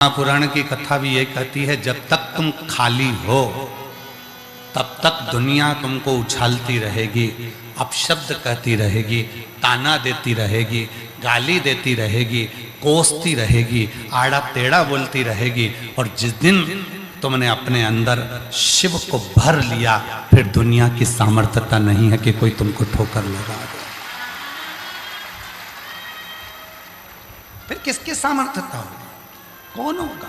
महापुराण की कथा भी ये कहती है, जब तक तुम खाली हो तब तक दुनिया तुमको उछालती रहेगी, अपशब्द कहती रहेगी, ताना देती रहेगी, गाली देती रहेगी, कोसती रहेगी, आड़ा टेढ़ा बोलती रहेगी। और जिस दिन तुमने अपने अंदर शिव को भर लिया, फिर दुनिया की सामर्थ्यता नहीं है कि कोई तुमको ठोकर लगा दे। फिर किसकी सामर्थ्यता होगी? कौन होगा?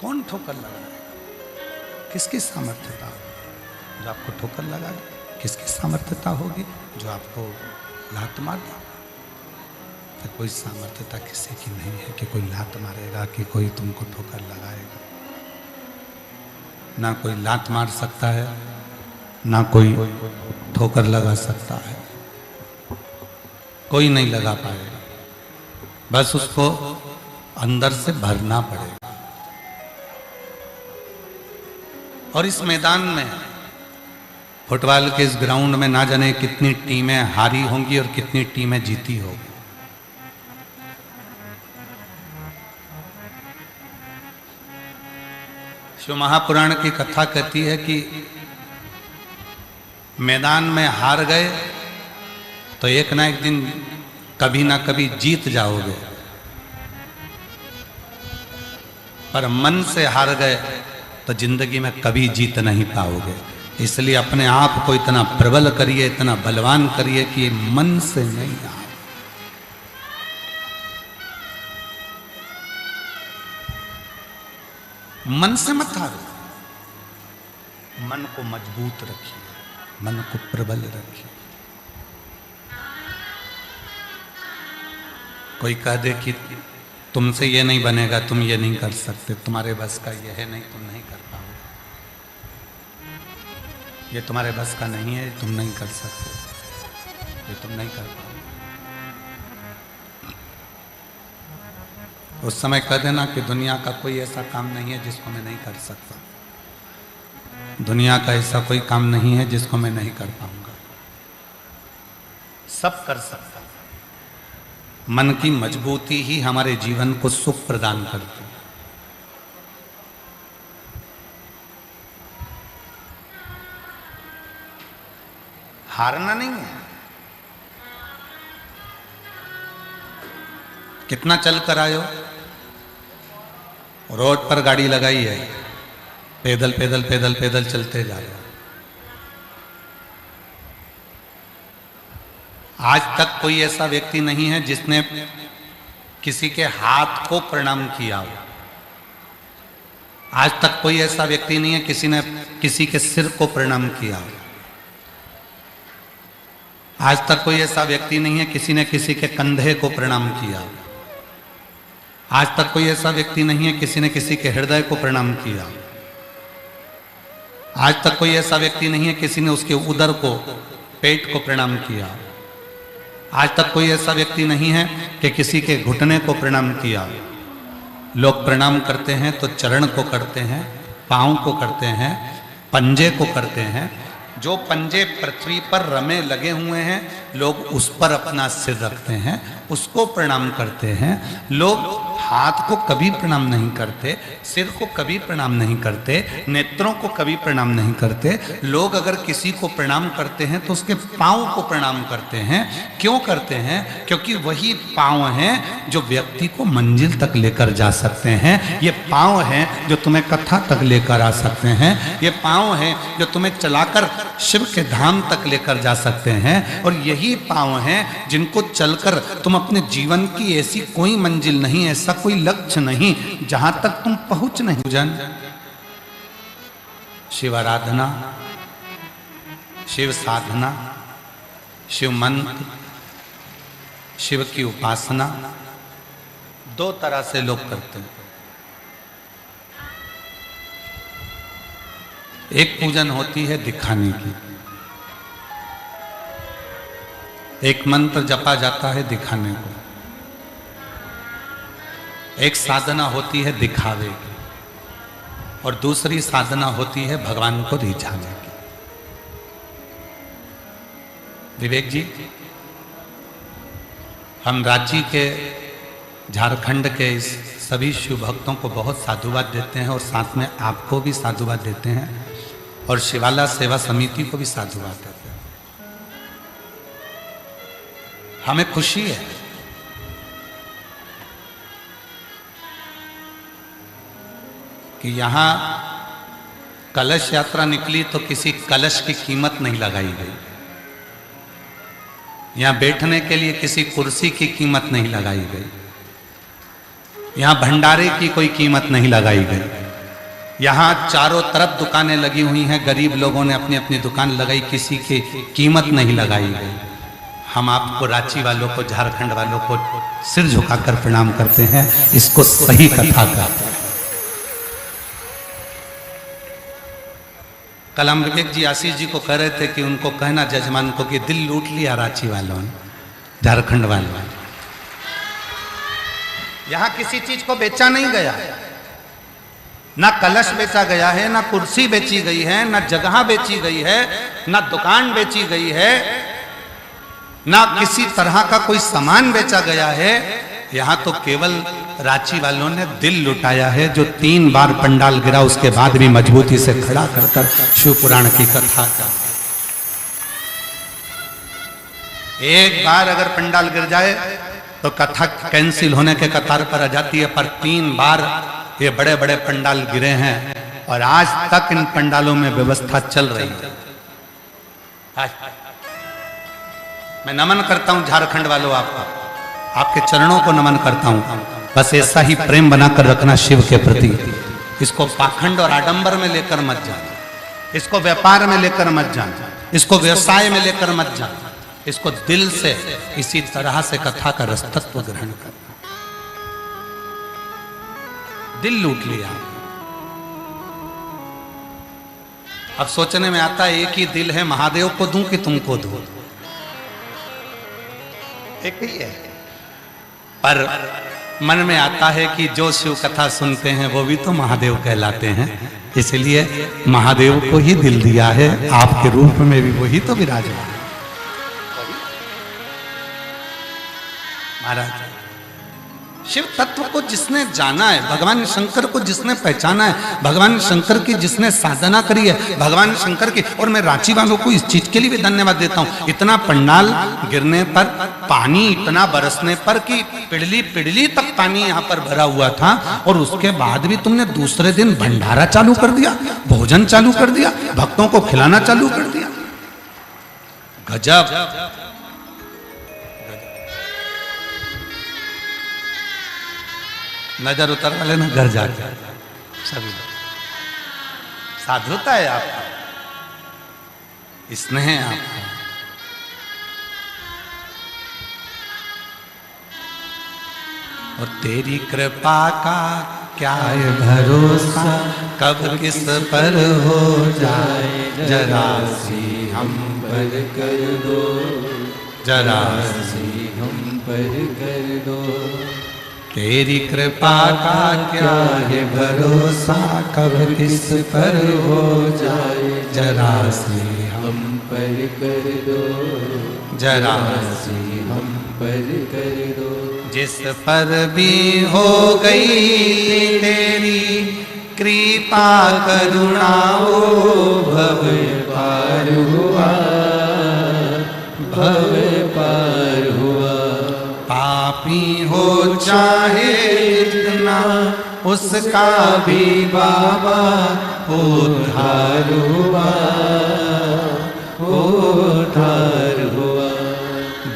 कौन ठोकर लगाएगा? किसकी सामर्थ्यता होगी? जो आपको ठोकर लगा दे। किसकी सामर्थ्यता होगी? जो आपको लात मार दे। तो कोई सामर्थ्यता किसी की नहीं है कि कोई लात मारेगा, कि कोई तुमको ठोकर लगाएगा। ना कोई लात मार सकता है, ना कोई ठोकर लगा सकता है। कोई नहीं लगा पाएगा, बस उसको अंदर से भरना पड़ेगा। और इस मैदान में, फुटबॉल के इस ग्राउंड में, ना जाने कितनी टीमें हारी होंगी और कितनी टीमें जीती होंगी। शिव महापुराण की कथा कहती है कि मैदान में हार गए तो एक ना एक दिन कभी ना कभी जीत जाओगे, पर मन से हार गए तो जिंदगी में कभी जीत नहीं पाओगे। इसलिए अपने आप को इतना प्रबल करिए, इतना बलवान करिए कि मन से नहीं आओ। मन से मत हारो, मन को मजबूत रखिए, मन को प्रबल रखिए। कोई कह दे कि तुमसे ये नहीं बनेगा, तुम ये नहीं कर सकते, तुम्हारे बस का ये है नहीं, तुम नहीं कर पाओगे, ये तुम्हारे बस का नहीं है, तुम नहीं कर सकते, ये तुम नहीं कर पाओगे। उस समय कह देना कि दुनिया का कोई ऐसा काम नहीं है जिसको मैं नहीं कर सकता, दुनिया का ऐसा कोई काम नहीं है जिसको मैं नहीं कर पाऊंगा। सब कर सकता। मन की मजबूती ही हमारे जीवन को सुख प्रदान करती है। हारना नहीं है। कितना चल कर आयो, रोड पर गाड़ी लगाई है, पैदल पैदल पैदल पैदल चलते जा रहे हो। आज तक कोई ऐसा व्यक्ति नहीं है जिसने किसी के हाथ को प्रणाम किया हो। आज तक कोई ऐसा व्यक्ति नहीं है किसी ने किसी के सिर को प्रणाम किया हो। आज तक कोई ऐसा व्यक्ति नहीं है किसी ने किसी के कंधे को प्रणाम किया हो। आज तक कोई ऐसा व्यक्ति नहीं है किसी ने किसी के हृदय को प्रणाम किया हो। आज तक कोई ऐसा व्यक्ति नहीं है किसी ने उसके उदर को, पेट को प्रणाम किया। आज तक कोई ऐसा व्यक्ति नहीं है कि किसी के घुटने को प्रणाम किया। लोग प्रणाम करते हैं तो चरण को करते हैं, पांव को करते हैं, पंजे को करते हैं। जो पंजे पृथ्वी पर रमे लगे हुए हैं, लोग उस पर अपना सिर रखते हैं, उसको प्रणाम करते हैं। लोग हाथ को कभी प्रणाम नहीं करते, सिर को कभी प्रणाम नहीं करते, नेत्रों को कभी प्रणाम नहीं करते। लोग अगर किसी को प्रणाम करते हैं तो उसके पांव को प्रणाम करते हैं। क्यों करते हैं? क्योंकि वही पांव हैं जो व्यक्ति को मंजिल तक लेकर जा सकते हैं। ये पांव हैं जो तुम्हें कथा तक लेकर आ सकते हैं। ये पांव हैं जो तुम्हें चलाकर शिव के धाम तक लेकर जा सकते हैं। और यही पांव हैं जिनको चलकर तुम अपने जीवन की ऐसी कोई मंजिल नहीं, ऐसा कोई लक्ष्य नहीं जहां तक तुम पहुंच नहीं। पूजन, शिव आराधना, शिव साधना, शिव मंत्र, शिव की उपासना दो तरह से लोग करते हैं। एक पूजन होती है दिखाने की, एक मंत्र जपा जाता है दिखाने को। एक साधना होती है दिखावे की, और दूसरी साधना होती है भगवान को रिझाने की। विवेक जी, हम रांची के झारखंड के इस सभी शिव भक्तों को बहुत साधुवाद देते हैं और साथ में आपको भी साधुवाद देते हैं और शिवाला सेवा समिति को भी साधुवाद देते हैं। हमें खुशी है कि यहां कलश यात्रा निकली तो किसी कलश की कीमत नहीं लगाई गई, यहां बैठने के लिए किसी कुर्सी की कीमत नहीं लगाई गई, यहां भंडारे की कोई कीमत नहीं लगाई गई। यहां चारों तरफ दुकानें लगी हुई हैं, गरीब लोगों ने अपनी अपनी दुकान लगाई, किसी की कीमत नहीं लगाई गई। हम आपको रांची वालों को, झारखंड वालों को सिर झुकाकर प्रणाम करते हैं, इसको सही कथा कहते हैं। कल हम विवेक जी आशीष जी को कह रहे थे कि उनको कहना जजमान को कि दिल लूट लिया रांची वालों ने, झारखंड वालों ने। यहां किसी चीज को बेचा नहीं गया, ना कलश बेचा गया है, ना कुर्सी बेची गई है, ना जगह बेची गई है, ना दुकान बेची गई है, ना किसी तरह का कोई सामान बेचा गया है। यहां तो केवल रांची वालों ने दिल लुटाया है, जो 3 बार पंडाल गिरा उसके बाद भी मजबूती से खड़ा कर शिव पुराण की कथा का। एक बार अगर पंडाल गिर जाए तो कथा कैंसिल होने के कतार पर आ जाती है, पर 3 बार ये बड़े बड़े पंडाल गिरे हैं और आज तक इन पंडालों में व्यवस्था चल रही है। मैं नमन करता हूं झारखंड वालों, आपके चरणों को नमन करता हूं। बस ऐसा ही प्रेम बनाकर रखना शिव के प्रति। इसको पाखंड और आडंबर में लेकर मत जाना, इसको व्यापार में लेकर मत जाना, इसको व्यवसाय में लेकर मत जाना, इसको दिल से इसी तरह से कथा का रसतत्व ग्रहण करना। दिल लूट लिया। अब सोचने में आता है एक ही दिल है, महादेव को दूं कि तुमको दूं? एक ही है, पर मन में आता है कि जो शिव कथा सुनते हैं वो भी तो महादेव कहलाते हैं, इसलिए महादेव को ही दिल दिया है। आपके रूप में भी वही तो विराजमान है महाराज। शिव तत्व को जिसने जाना है, भगवान शंकर को जिसने पहचाना है, भगवान शंकर की जिसने साधना करी है, भगवान शंकर की। और मैं रांची वालों को इस चीज के लिए भी धन्यवाद देता हूं, इतना पंडाल गिरने पर, पानी इतना बरसने पर कि पिड़ली पिड़ली तक पानी यहां पर भरा हुआ था, और उसके बाद भी तुमने दूसरे दिन भंडारा चालू कर दिया, भोजन चालू कर दिया, भक्तों को खिलाना चालू कर दिया। गजब। नजर उतर वाले ना घर जाके सभी साधुता है आपका, स्नेह है आपका। और तेरी कृपा का क्या है भरोसा, कब किस पर हो जाए, जरा सी हम पर कर दो, जरा सी हम पर कर दो। तेरी कृपा का क्या है भरोसा, कब किस पर हो जाए, जरा सी हम पर कर दो, जरा सी हम पर कर दो। जिस पर भी हो गई तेरी कृपा करुणा, वो भव पार हुआ, भव पार हुआ। पापी हो चाहे जितना, उसका भी बाबा उद्धार हुआ, उद्धार हुआ।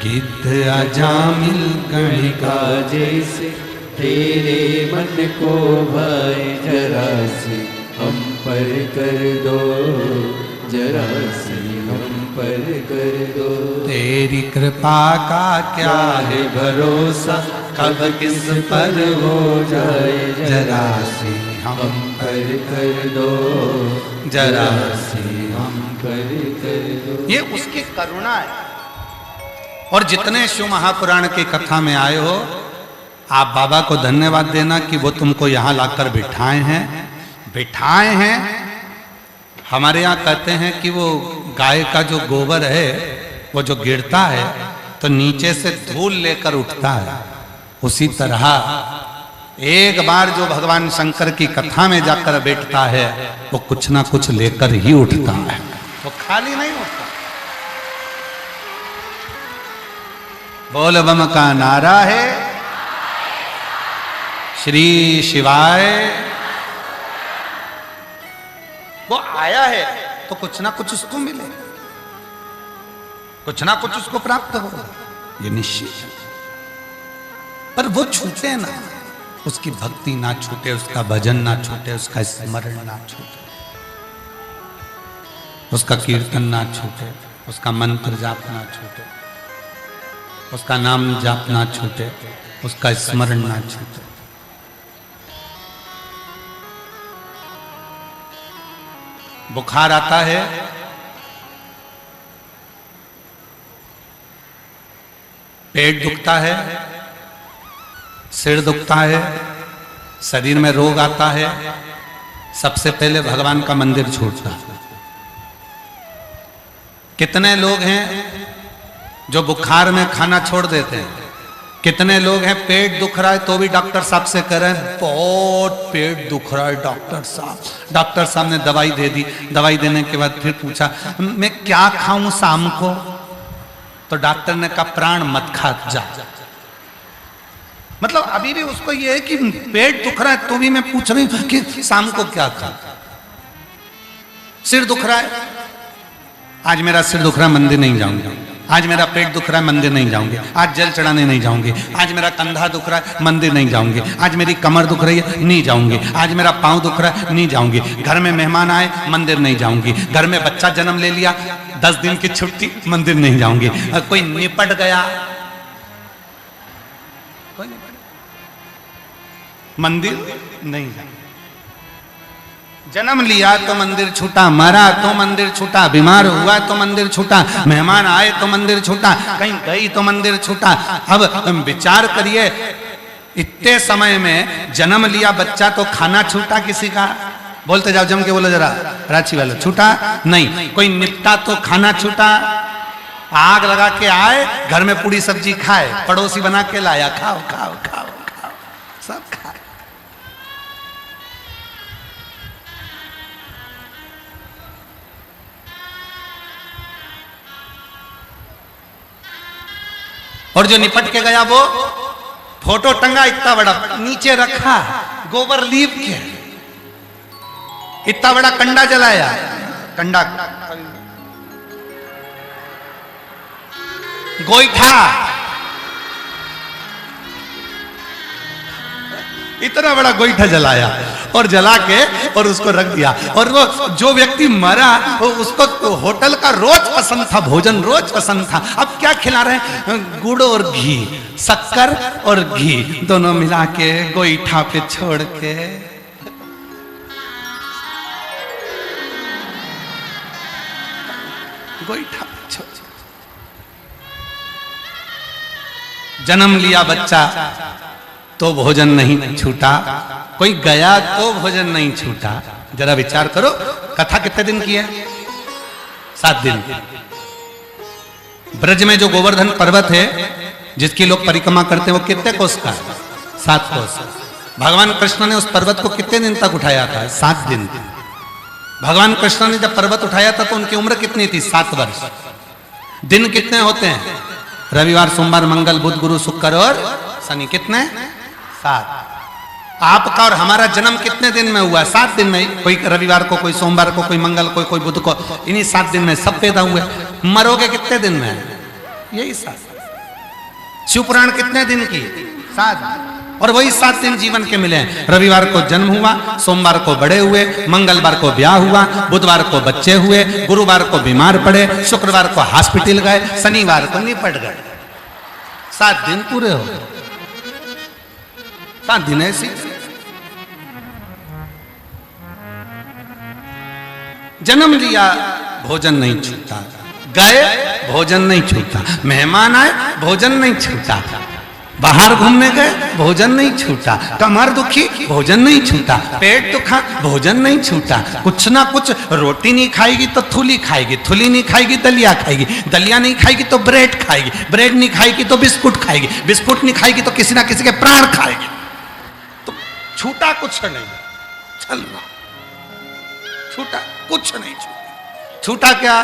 गिद्ध अजामिल गणिका जैसे तेरे मन को भाई, जरा सी हम पर कर दो, जरा सी हम पर कर दो। तेरी कृपा का क्या है भरोसा, कब किस पर हो जाए, जरा सी हम पर कर दो, जरा सी हम पर कर दो। ये उसकी करुणा है। और जितने शिव महापुराण की कथा में आए हो, आप बाबा को धन्यवाद देना कि वो तुमको यहाँ लाकर बिठाए हैं। हमारे यहाँ कहते हैं कि वो गाय का जो गोबर है वो जो गिरता है तो नीचे से धूल लेकर उठता है, उसी तरह एक बार जो भगवान शंकर की कथा में जाकर बैठता है वो कुछ ना कुछ लेकर ही उठता है, वो खाली नहीं उठता। बोल बम का नारा है, श्री शिवाय। वो आया है तो कुछ ना कुछ उसको मिले, कुछ ना कुछ उसको प्राप्त होगा, ये निश्चित है। पर वो छूटे ना, उसकी भक्ति ना छूटे, उसका भजन ना छूटे, उसका स्मरण ना छूटे, उसका कीर्तन ना छूटे, उसका मंत्र जाप ना छूटे, उसका नाम जाप ना छूटे, उसका स्मरण ना छूटे। बुखार आता है, पेट दुखता है, सिर दुखता है, शरीर में रोग आता है, सबसे पहले भगवान का मंदिर छूटता है। कितने लोग हैं जो बुखार में खाना छोड़ देते हैं, कितने लोग हैं पेट दुख रहा है तो भी डॉक्टर साहब से कह रहे हैं बहुत पेट दुख रहा है डॉक्टर साहब। डॉक्टर साहब ने दवाई दे दी, दवाई देने के बाद फिर पूछा मैं क्या खाऊं शाम को, तो डॉक्टर ने कहा प्राण मत खा जा। मतलब अभी भी उसको ये है कि पेट दुख रहा है तो भी मैं पूछ रही हूं कि शाम को क्या खा। सिर दुख रहा है, आज मेरा सिर दुख रहा है मंदिर नहीं जाऊंगा, आज मेरा पेट दुख रहा है मंदिर नहीं जाऊंगे, आज जल चढ़ाने नहीं जाऊंगे, आज मेरा कंधा दुख रहा है मंदिर नहीं जाऊंगे, आज मेरी कमर दुख रही है नहीं जाऊंगे, आज मेरा पांव दुख रहा है नहीं जाऊंगी, घर में मेहमान आए मंदिर नहीं जाऊंगी, घर में बच्चा जन्म ले लिया 10 दिन की छुट्टी मंदिर नहीं जाऊंगी, कोई निपट गया मंदिर नहीं जाऊंगी, जन्म लिया तो मंदिर छूटा, मरा तो मंदिर छूटा, बीमार हुआ तो मंदिर छूटा, मेहमान आए तो मंदिर छूटा, कहीं गई तो मंदिर छूटा। अब विचार करिए इतने समय में जन्म लिया बच्चा तो खाना छूटा किसी का, बोलते जाओ जम के बोलो जरा रांची वाले, छूटा नहीं। कोई निपटा तो खाना छूटा, आग लगा के आए घर में पूरी सब्जी खाए, पड़ोसी बना के लाया खाओ खाओ खाओ खाओ सब खाए। और जो निपट के गया वो फोटो टंगा इतना बड़ा नीचे रखा, गोबर लीप के इतना बड़ा कंडा जलाया, कंडा गोईठा इतना बड़ा गोईठा जलाया और जला के और उसको रख दिया। और वो जो व्यक्ति मरा उसको तो होटल का रोज पसंद था, भोजन रोज पसंद था। अब क्या खिला रहे हैं? गुड़ और घी, शक्कर और घी दोनों मिला के गोईठा पे छोड़ के गोईठा पे छोड़। जन्म लिया बच्चा तो भोजन नहीं छूटा, कोई गया तो भोजन नहीं छूटा। जरा विचार करो, कथा कितने दिन की है? 7 दिन। ब्रज में जो गोवर्धन पर्वत है जिसकी लोग परिक्रमा करते हैं वो कितने कोस का है? 7 कोस। भगवान कृष्ण ने उस पर्वत को कितने दिन तक उठाया था? 7 दिन। भगवान कृष्ण ने जब पर्वत उठाया था तो उनकी उम्र कितनी थी? 7 वर्ष। दिन कितने होते हैं? रविवार, सोमवार, मंगल, बुध, गुरु, शुक्र और शनि। कितने? 7। आपका और हमारा जन्म कितने दिन में हुआ? 7 दिन में। कोई रविवार को, कोई सोमवार को, कोई मंगल को, कोई बुध को, इन्हीं 7 दिन में सब पैदा हुए। मरोगे कितने दिन में? यही 7। शिवपुराण कितने दिन की? 7। और वही 7 दिन जीवन के मिले। रविवार को जन्म हुआ, सोमवार को बड़े हुए, मंगलवार को ब्याह हुआ, बुधवार को बच्चे हुए, गुरुवार को बीमार पड़े, शुक्रवार को हॉस्पिटल गए, शनिवार को निपट गए। 7 दिन पूरे हो गए। 7 दिन ऐसी। जन्म लिया भोजन नहीं छूटा, गए भोजन नहीं छूटा, मेहमान आए भोजन नहीं छूटा, बाहर घूमने गए भोजन नहीं छूटा, कमर दुखी भोजन नहीं छूटा, पेट दुखा भोजन नहीं छूटा। कुछ ना कुछ, रोटी नहीं खाएगी तो थूली खाएगी, थूली नहीं खाएगी दलिया खाएगी, दलिया नहीं खाएगी तो ब्रेड खाएगी, ब्रेड नहीं खाएगी तो बिस्कुट खाएगी, बिस्कुट नहीं खाएगी तो किसी ना किसी के प्राण खाएगी। तो छूटा कुछ नहीं, चलना छूटा कुछ नहीं, छूटा। छूटा क्या?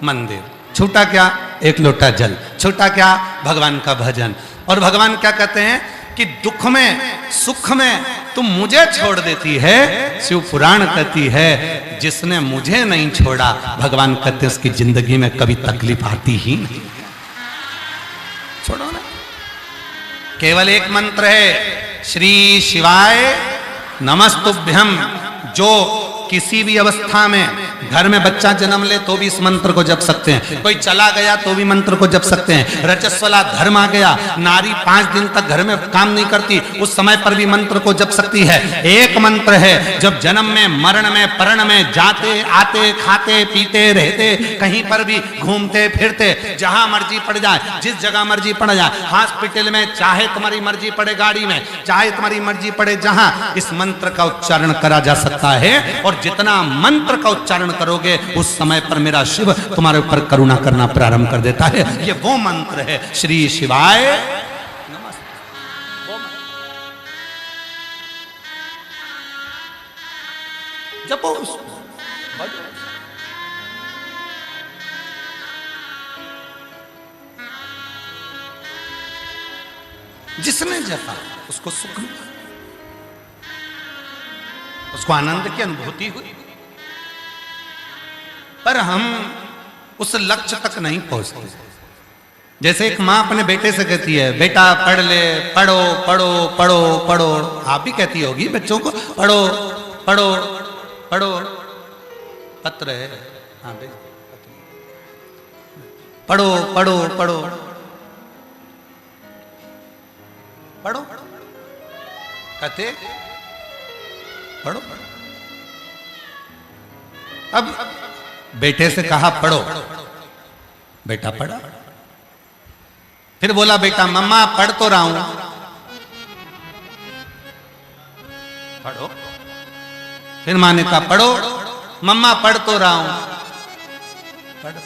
मंदिर। छूटा क्या? एक लोटा जल। छूटा क्या? भगवान का भजन। और भगवान क्या कहते हैं कि दुख में सुख में तुम मुझे छोड़ देती है। शिव पुराण कहती है जिसने मुझे नहीं छोड़ा, भगवान कहते हैं उसकी जिंदगी में कभी तकलीफ आती ही नहीं। छोड़ो ना। केवल एक मंत्र है, श्री शिवाय नमस्तुभ्यम। जो किसी भी अवस्था में घर में बच्चा जन्म ले तो भी इस मंत्र को जप सकते हैं, कोई चला गया तो भी मंत्र को जप सकते हैं, रजस्वला धर्म आ गया, नारी 5 दिन तक घर में काम नहीं करती, उस समय पर भी मंत्र को जप सकती है। एक मंत्र है, जब जन्म में मरण में परण में जाते आते खाते पीते रहते, कहीं पर भी घूमते फिरते, जहां मर्जी पड़ जाए, जिस जगह मर्जी पड़ जाए, हॉस्पिटल में चाहे तुम्हारी मर्जी पड़े, गाड़ी में चाहे तुम्हारी मर्जी पड़े, जहां इस मंत्र का उच्चारण करा जा सकता है। और जितना मंत्र का उच्चारण करोगे उस समय पर मेरा शिव तुम्हारे ऊपर करुणा करना प्रारंभ कर देता है। ये वो मंत्र है, श्री शिवाय नमस्ते। जपो जिसने जपा उसको सुख मिला, उसको आनंद की अनुभूति हुई। पर हम उस लक्ष्य तक नहीं पहुंचते। जैसे एक मां अपने बेटे से कहती है, बेटा पढ़ ले, पढ़ो पढ़ो पढ़ो पढ़ो। आप भी कहती होगी बच्चों को, पढ़ो पढ़ो पढ़ो। पत्र है, हाँ पढ़ो पढ़ो पढ़ो पढ़ो, कहते पढ़ो। अब बेटे से कहा पढ़ो, बेटा पढ़ा। फिर बोला बेटा मम्मा पढ़ तो रहा हूं, पढ़ो। फिर मां ने कहा पढ़ो, मम्मा पढ़ तो रहा हूं, पढ़।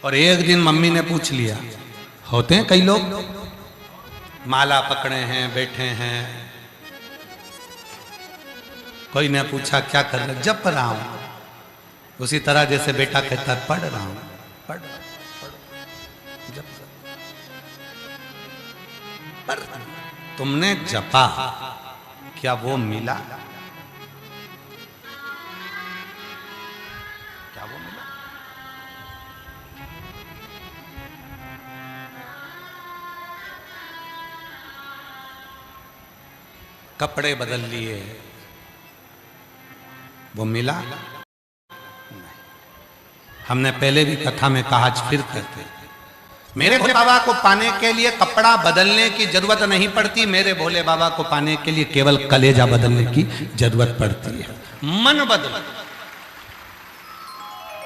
और एक दिन मम्मी ने पूछ लिया, होते हैं कई लोग माला पकड़े हैं बैठे हैं, कोई ने पूछा क्या कर रहे? जप रहा हूं। उसी तरह जैसे बेटा कहता है पढ़ रहा हूं, पढ़ जप। पर तुमने जपा, क्या वो मिला? क्या वो मिला? कपड़े बदल लिए, वो मिला? नहीं। हमने पहले भी कथा में कहा, आज फिर कहते हैं, मेरे भोले बाबा को पाने के लिए कपड़ा बदलने की जरूरत नहीं पड़ती, मेरे भोले बाबा को पाने के लिए केवल कलेजा बदलने की जरूरत पड़ती है। मन बदला,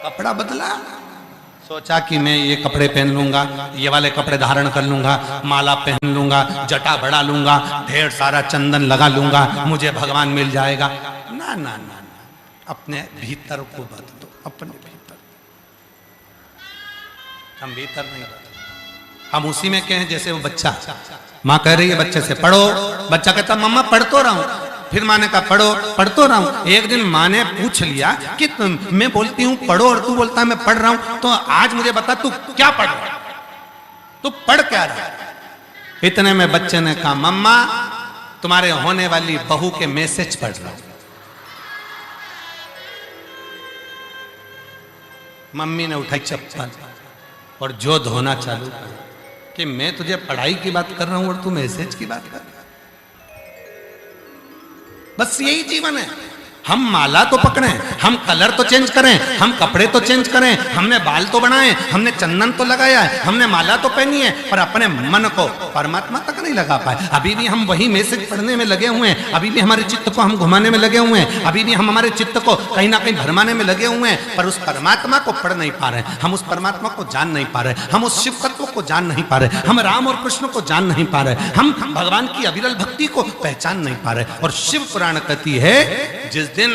कपड़ा बदला, सोचा कि मैं ये कपड़े पहन लूंगा, ये वाले कपड़े धारण कर लूंगा, माला पहन लूंगा, जटा बढ़ा लूंगा, ढेर सारा चंदन लगा लूंगा, मुझे भगवान मिल जाएगा। ना ना ना, अपने भीतर को बदलो, अपने भीतर। हम भीतर नहीं बदल, हम उसी में कहें जैसे वो बच्चा, माँ कह रही है बच्चे से पढ़ो, बच्चा कहता मम्मा पढ़ तो रहा हूं। फिर माँ ने कहा पढ़ो, पढ़ तो रहा हूं। एक दिन माँ ने पूछ लिया कि मैं बोलती हूँ पढ़ो और तू बोलता है मैं पढ़ रहा हूं, तो आज मुझे बता तू क्या पढ़ रहा है, तू पढ़ क्या रहा है? इतने में बच्चे ने कहा मम्मा तुम्हारे होने वाली बहू के मैसेज पढ़ रहा हूं। मम्मी ने उठाई चप्पल और जो धोना चालू कर कि मैं तुझे पढ़ाई की बात कर रहा हूं और तू मैसेज की बात कर रहा है। बस यही जीवन है। हम माला तो पकड़े, हम कलर तो चेंज करें, हम कपड़े तो चेंज करें, हमने बाल तो बनाए, हमने चंदन तो लगाया है, हमने माला तो पहनी है, पर अपने मन को परमात्मा तक नहीं लगा पाए। अभी भी हम वही मैसेज पढ़ने में लगे हुए हैं, अभी भी हमारे चित्त को हम घुमाने में लगे हुए हैं, अभी भी हम हमारे चित्त को कहीं ना कहीं भरमाने में लगे हुए हैं, पर उस परमात्मा को पढ़ नहीं पा रहे, हम उस परमात्मा को जान नहीं पा रहे, हम उस शिव तत्व को जान नहीं पा रहे, हम राम और कृष्ण को जान नहीं पा रहे, हम भगवान की अविरल भक्ति को पहचान नहीं पा रहे। और शिव पुराण कहती है जिस दिन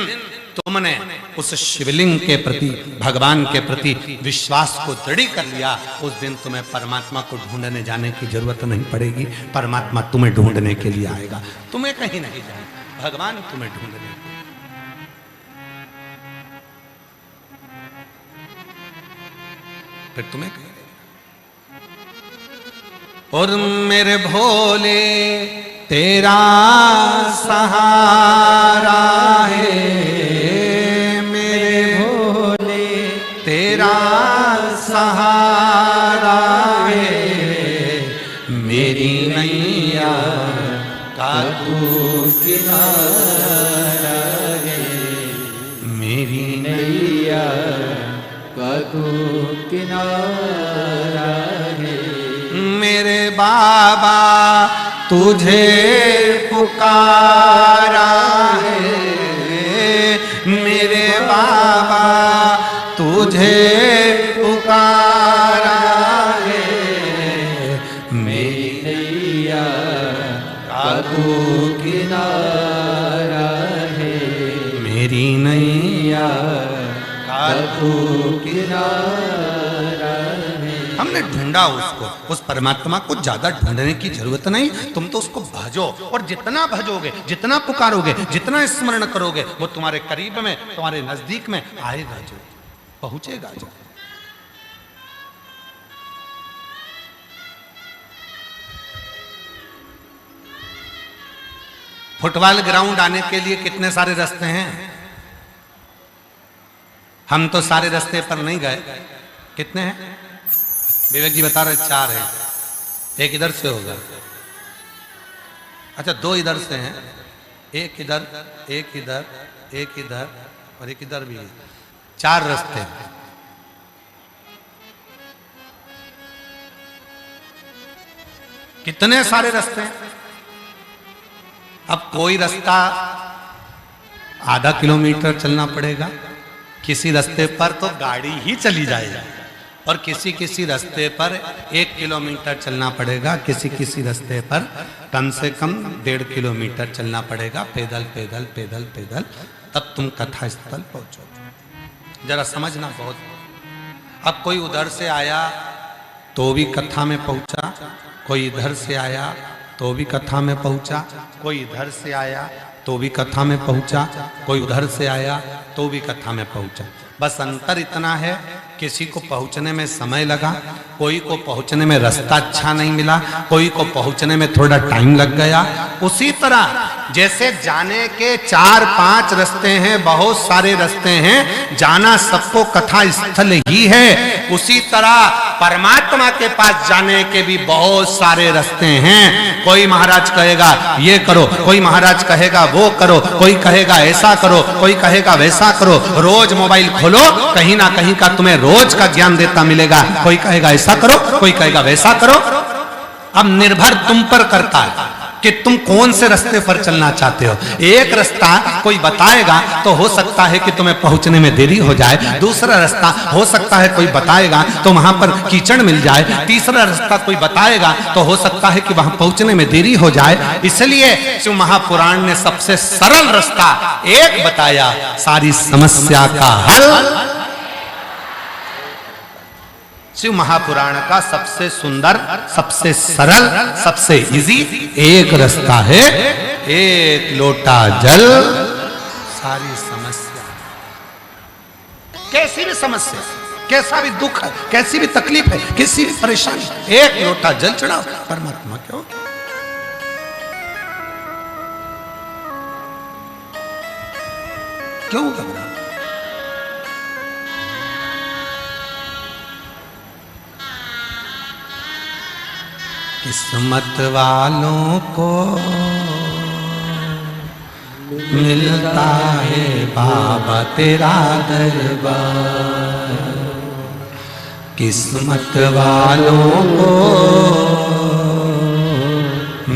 तुमने उस शिवलिंग के प्रति, भगवान के प्रति विश्वास को दृढ़ कर लिया, उस दिन तुम्हें परमात्मा को ढूंढने जाने की जरूरत नहीं पड़ेगी। परमात्मा तुम्हें ढूंढने के लिए आएगा, तुम्हें कहीं नहीं जाना, भगवान तुम्हें ढूंढने के लिए। फिर तुम्हें कहीं, और मेरे भोले तेरा सहारा है, मेरे भोले तेरा सहारा है, मेरी नैया का तू किनारा है, मेरी नैया का तू किनारा है। मेरे बाबा तुझे पुकारा है, मेरे बाबा तुझे पुकारा है, मेरी नैया का तू किनारा है, मेरी नैया का तू किनारा है। हमने ढूंढा उसको, उस परमात्मा को ज्यादा ढूंढने की जरूरत नहीं, तुम तो उसको भजो, और जितना भजोगे, जितना पुकारोगे, जितना स्मरण करोगे, वो तुम्हारे करीब में, तुम्हारे नजदीक में आएगा, जो पहुंचेगा जो। फुटबॉल ग्राउंड आने के लिए कितने सारे रास्ते हैं, हम तो सारे रास्ते पर नहीं गए। कितने हैं विवेक जी बता रहे? 4 हैं, एक इधर से होगा, अच्छा 2 इधर से हैं, एक इधर, एक इधर, एक इधर और एक इधर भी है, 4 रास्ते। कितने सारे रास्ते हैं। अब कोई रास्ता आधा किलोमीटर चलना पड़ेगा, किसी रास्ते पर तो गाड़ी ही चली जाएगी, और किसी किसी रास्ते पर 1 किलोमीटर चलना पड़ेगा, किसी किसी रास्ते पर कम से कम 1.5 किलोमीटर चलना पड़ेगा, पैदल पैदल पैदल पैदल, तब तुम कथा स्थल पहुंचो। जरा समझना बहुत। अब कोई उधर से आया तो भी कथा में पहुंचा, कोई इधर से आया तो भी कथा में पहुंचा, कोई इधर से आया तो भी कथा में पहुंचा, कोई उधर से आया तो भी कथा में पहुंचा। बस अंतर इतना है, किसी को पहुंचने में समय लगा, कोई को पहुंचने में रास्ता अच्छा नहीं मिला, कोई को पहुंचने में थोड़ा टाइम लग गया। उसी तरह जैसे जाने के 4-5 रास्ते हैं, बहुत सारे रास्ते हैं, जाना सबको कथा स्थल ही है, उसी तरह परमात्मा के पास जाने के भी बहुत सारे रास्ते हैं। कोई महाराज कहेगा ये करो, कोई महाराज कहेगा वो करो, कोई कहेगा ऐसा करो, कोई कहेगा वैसा करो। रोज मोबाइल खोलो, कहीं ना कहीं का तुम्हें रोज का ज्ञान देता मिलेगा। कोई कहेगा ऐसा करो, कोई कहेगा वैसा करो। अब निर्भर तुम पर करता है कि तुम कौन से रास्ते पर चलना चाहते हो। एक रास्ता कोई बताएगा तो हो सकता है कि तुम्हें पहुंचने में देरी हो जाए, दूसरा रास्ता हो सकता है कोई बताएगा तो वहां पर कीचड़ मिल जाए, तीसरा रास्ता कोई बताएगा तो हो सकता है कि वहां पहुंचने में देरी हो जाए। इसलिए शिव महापुराण ने सबसे सरल रास्ता एक बताया, सारी समस्या का हल। शिव महापुराण का सबसे सुंदर, सबसे सरल, सबसे इजी एक रास्ता है, एक लोटा जल सारी समस्या। कैसी भी समस्या, कैसा भी दुख है, कैसी भी तकलीफ है, किसी भी परेशानी, एक लोटा जल चढ़ाओ, परमात्मा क्यों। क्यों घबरा। किस्मत वालों को मिलता है बाबा तेरा दरबार, किस्मत वालों को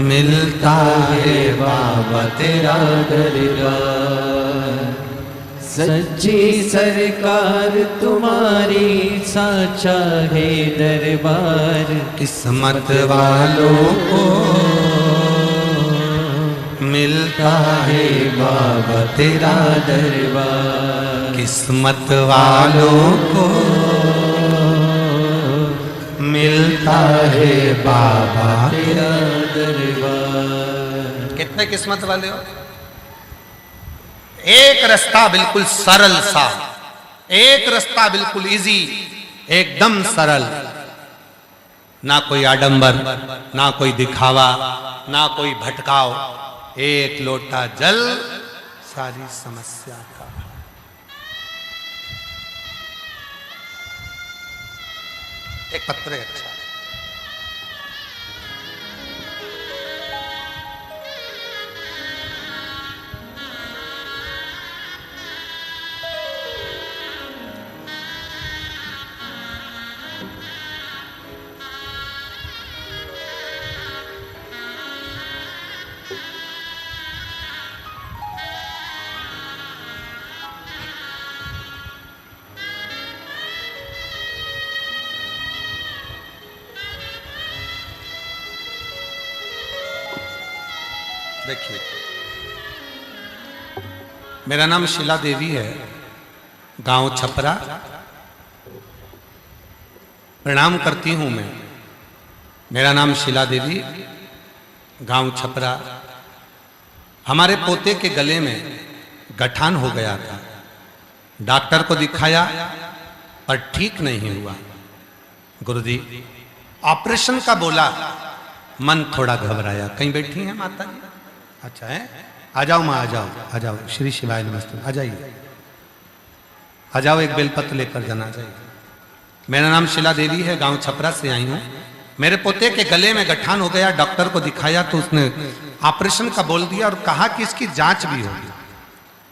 मिलता है बाबा तेरा दरबार। सच्ची सरकार तुम्हारी साचा है दरबार, किस्मत वालों को मिलता मिलता है बाबा तेरा दरबार। किस्मत वालों को मिलता है बाबा तेरा दरबार। कितने किस्मत वाले हो? एक रास्ता बिल्कुल सरल सा, एक रास्ता बिल्कुल इजी, एकदम सरल, ना कोई आडंबर, ना कोई दिखावा, ना कोई भटकाव, एक लोटा जल सारी समस्या का। एक पत्र है अच्छा। देखिए, मेरा नाम शीला देवी है, गांव छपरा। प्रणाम करती हूं मैं। मेरा नाम शीला देवी, गांव छपरा। हमारे पोते के गले में गठान हो गया था। डॉक्टर को दिखाया पर ठीक नहीं हुआ। गुरुजी ऑपरेशन का बोला, मन थोड़ा घबराया। कहीं बैठी हैं माता जी? अच्छा है, आ जाओ माँ, आ जाओ, आ जाओ। श्री शिवाय नमस्ते, आ जाइए, आ जाओ। एक बेलपत्र लेकर जाना चाहिए। मेरा नाम शीला देवी है, गांव छपरा से आई हूँ। मेरे पोते के गले में गठान हो गया। डॉक्टर को दिखाया तो उसने ऑपरेशन का बोल दिया और कहा कि इसकी जांच भी होगी।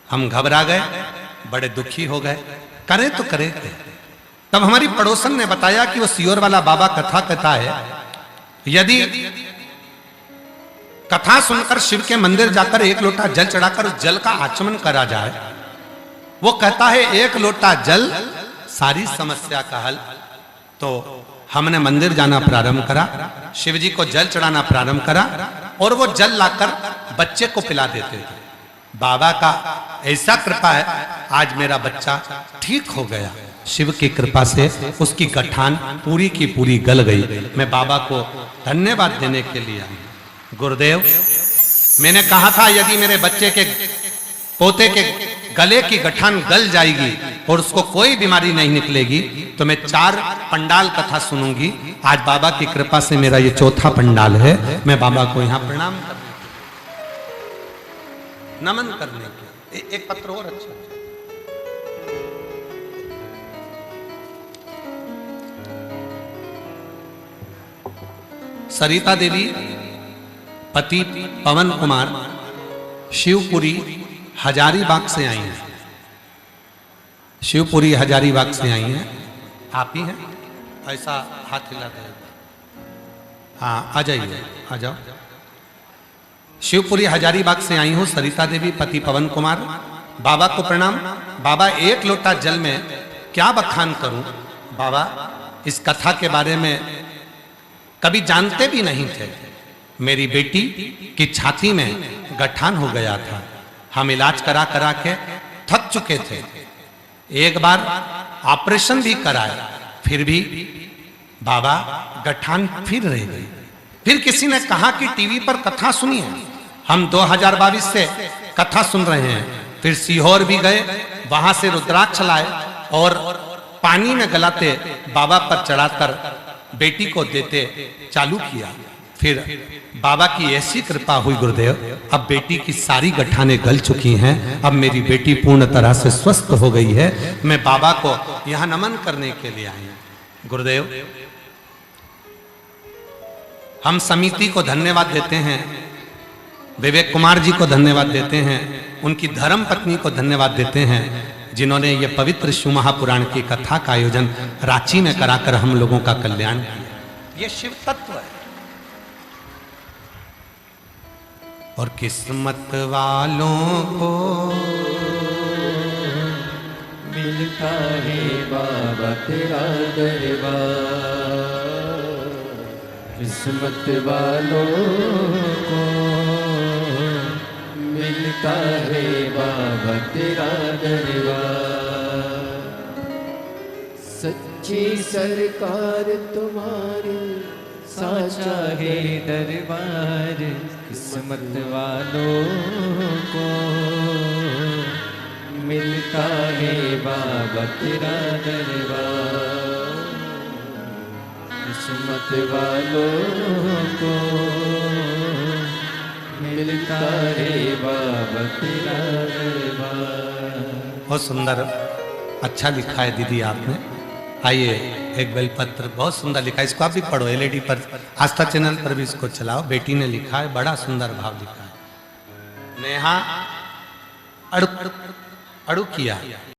हम घबरा गए, बड़े दुखी हो गए। करें तो करें। तब हमारी पड़ोसन ने बताया कि वो सियोर वाला बाबा कथा कहता है, यदि कथा सुनकर शिव के मंदिर जाकर एक लोटा जल चढ़ाकर उस जल का आचमन करा जाए, वो कहता है एक लोटा जल सारी समस्या का हल। तो हमने मंदिर जाना प्रारंभ करा, शिव जी को जल चढ़ाना प्रारंभ करा और वो जल लाकर बच्चे को पिला देते थे। बाबा का ऐसा कृपा है, आज मेरा बच्चा ठीक हो गया। शिव की कृपा से उसकी गठान पूरी की पूरी गल गई। मैं बाबा को धन्यवाद देने के लिए आई। गुरुदेव, मैंने कहा था यदि मेरे बच्चे के पोते के गले की गठान गल जाएगी और उसको कोई बीमारी नहीं निकलेगी तो मैं 4 पंडाल कथा सुनूंगी। आज बाबा की कृपा से मेरा ये 4था पंडाल है। मैं बाबा को यहाँ प्रणाम करने के, नमन करने के। एक पत्र और अच्छा। सरिता देवी, पति पवन कुमार, शिवपुरी हजारीबाग से आई हैं। शिवपुरी हजारीबाग से आई हैं। आप ही हैं? ऐसा हाथ हिला दे। हाँ, आ जाइए, आ जाओ। शिवपुरी हजारीबाग से आई हूँ। सरिता देवी, पति पवन कुमार। बाबा को प्रणाम। बाबा, एक लोटा जल में क्या बखान करूं? बाबा, इस कथा के बारे में कभी जानते भी नहीं थे। मेरी बेटी की छाती में गठान हो गया था। हम इलाज करा करा के थक चुके थे। एक बार ऑपरेशन भी कराया, फिर भी बाबा गठान फिर रह गई। फिर किसी ने कहा कि टीवी पर कथा सुनिए। हम 2022 से कथा सुन रहे हैं। फिर सीहोर भी गए, वहां से रुद्राक्ष लाए और पानी में गलाते बाबा पर चढ़ाकर बेटी को देते चालू किया। फिर बाबा की ऐसी कृपा हुई गुरुदेव, अब बेटी की सारी गठाने गल चुकी हैं। अब मेरी बेटी पूर्ण तरह से स्वस्थ हो गई है। मैं बाबा को यहाँ नमन करने के लिए आई हूँ। गुरुदेव, हम समिति को धन्यवाद देते हैं, विवेक कुमार जी को धन्यवाद देते हैं, उनकी धर्म पत्नी को धन्यवाद देते हैं, जिन्होंने ये पवित्र शिव महापुराण की कथा का आयोजन रांची में कराकर हम लोगों का कल्याण किया। ये शिव तत्व है। और किस्मत वालों को मिलता है बाबा तेरा दरबार। किस्मत वालों को मिलता है बाबा तेरा दरबार। सच्ची सरकार तुम्हारी साचा है दरबार, किस्मत वालों को मिलता है बाबा तेरा दरबार। किस्मत वालों को मिलता है बाबा तेरा दरबार। बहुत सुंदर, अच्छा लिखा है दीदी आपने। आइए, एक बेलपत्र बहुत सुंदर लिखा है, इसको आप भी पढ़ो, एलईडी पर, आस्था चैनल पर भी इसको चलाओ। बेटी ने लिखा है, बड़ा सुंदर भाव लिखा है। नेहा अड़ुकिया